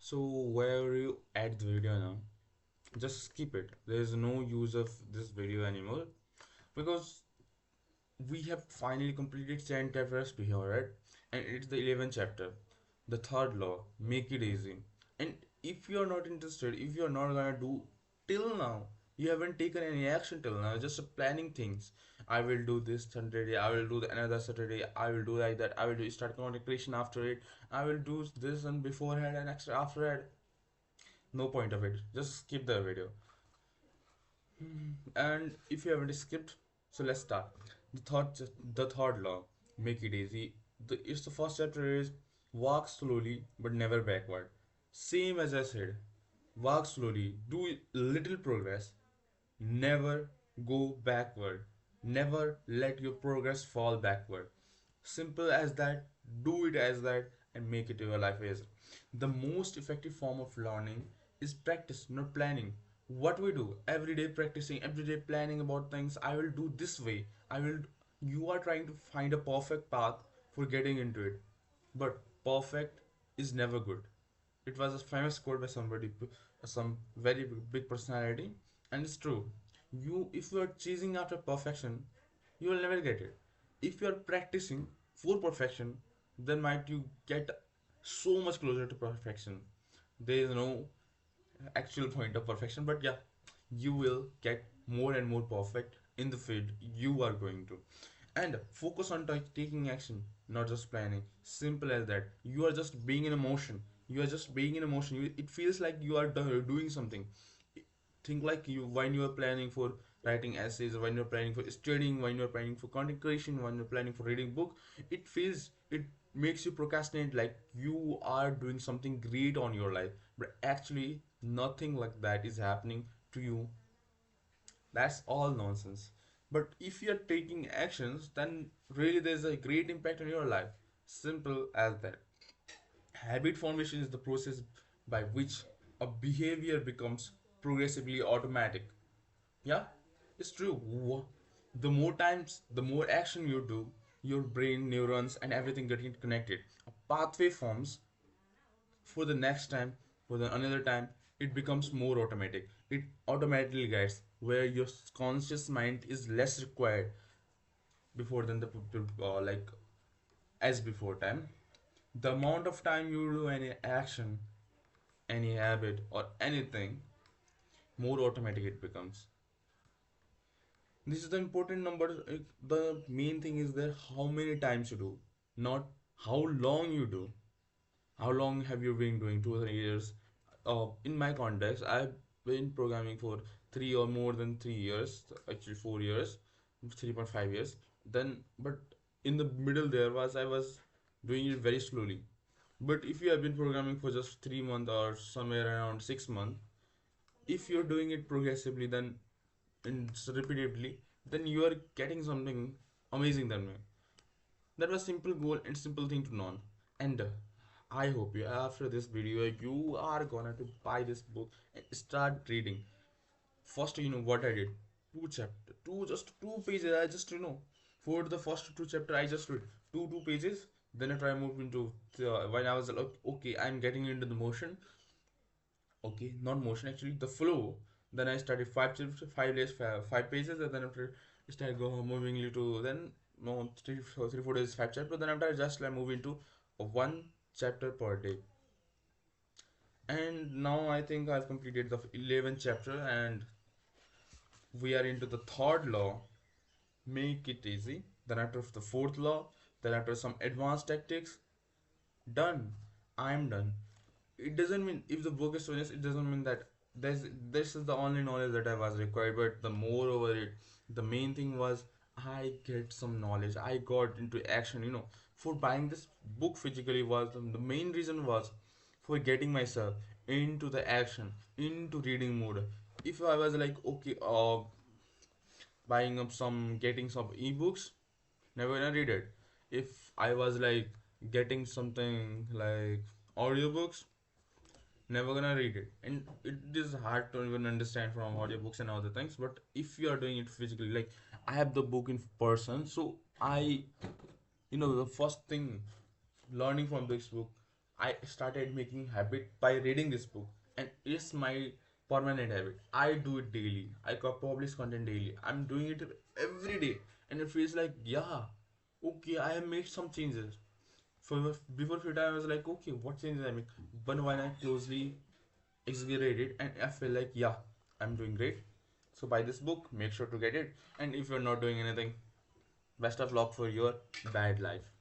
So where you add the video now, just skip it. There is no use of this video anymore because we have finally completed 10 chapters before, right? And it's the 11th chapter, the third law, make it easy. And if you're not interested, if you're not gonna do till now, you haven't taken any action till now, just planning things. I will do this Saturday, I will do the another Saturday, I will do like that, I will do start content creation after it, I will do this and beforehand and extra after it. No point of it, just skip the video. And if you haven't skipped, so let's start. The third law, make it easy. It's the first chapter is walk slowly but never backward. Same as I said, walk slowly, do little progress, never go backward. Never let your progress fall backward. Simple as that, do it as that, and make it your life easier. The most effective form of learning is practice, not planning. What we do every day, practicing, every day planning about things. I will do this way. I will. You are trying to find a perfect path for getting into it, but perfect is never good. It was a famous quote by somebody, some very big personality, and it's true. If you are chasing after perfection, you will never get it. If you are practicing for perfection, then might you get so much closer to perfection. There is no actual point of perfection, but yeah, you will get more and more perfect in the field you are going to. And focus on taking action, not just planning. Simple as that. You are just being in a motion. You are just being in a motion. It feels like you are doing something. Think like you when you are planning for writing essays, when you're planning for studying, when you're planning for content creation, when you're planning for reading book. It makes you procrastinate like you are doing something great on your life, but actually nothing like that is happening to you. That's all nonsense. But if you're taking actions, then really there's a great impact on your life. Simple as that. Habit formation is the process by which a behavior becomes progressively automatic. Yeah, it's true. The more times, the more action you do, your brain, neurons, and everything getting connected. A pathway forms for the next time, for the another time. It becomes more automatic. It automatically gets where your conscious mind is less required before than the like as before time. The amount of time you do any action, any habit, or anything, more automatic it becomes. This is the important number. The main thing is there how many times you do, not how long you do. How long have you been doing? 2 or 3 years. In my context, I've been programming for 3 or more than 3 years, actually 4 years, 3.5 years. Then, but in the middle there was I was doing it very slowly. But if you have been programming for just 3 months or somewhere around 6 months, if you're doing it progressively, then and repeatedly, then you are getting something amazing than me. That was simple goal and simple thing to learn. And I hope you after this video you are gonna to buy this book and start reading. First, you know what I did? Two chapter, two just 2 pages. I just for the first two chapter I just read two pages. Then after I moved into when I was like okay I'm getting into the motion. Okay, not motion actually the flow. Then I started 5 days, 5 pages, and then after I started go moving to then no 3 4 days 5 chapter. Then after I just like move into one chapter per day. And now I think I've completed the 11th chapter, and we are into the third law, make it easy. Then after the fourth law, then after some advanced tactics, done. I'm done. It doesn't mean if the book is finished, it doesn't mean that this is the only knowledge that I was required. But the more over it, the main thing was I get some knowledge. I got into action. For buying this book physically was the main reason was for getting myself into the action, into reading mode. If I was like okay, buying up some, getting some ebooks, never gonna read it. If I was like getting something like audiobooks, never gonna read it. And it is hard to even understand from audiobooks and other things. But if you are doing it physically, like I have the book in person, so I, the first thing learning from this book, I started making habit by reading this book, and it's my permanent habit. I do it daily. I publish content daily. I'm doing it every day, and it feels like, yeah, okay, I have made some changes. For before few time I was like, okay, what changes I make? But when I closely exaggerate it, and I feel like, yeah, I'm doing great. So buy this book. Make sure to get it. And if you're not doing anything, best of luck for your bad life.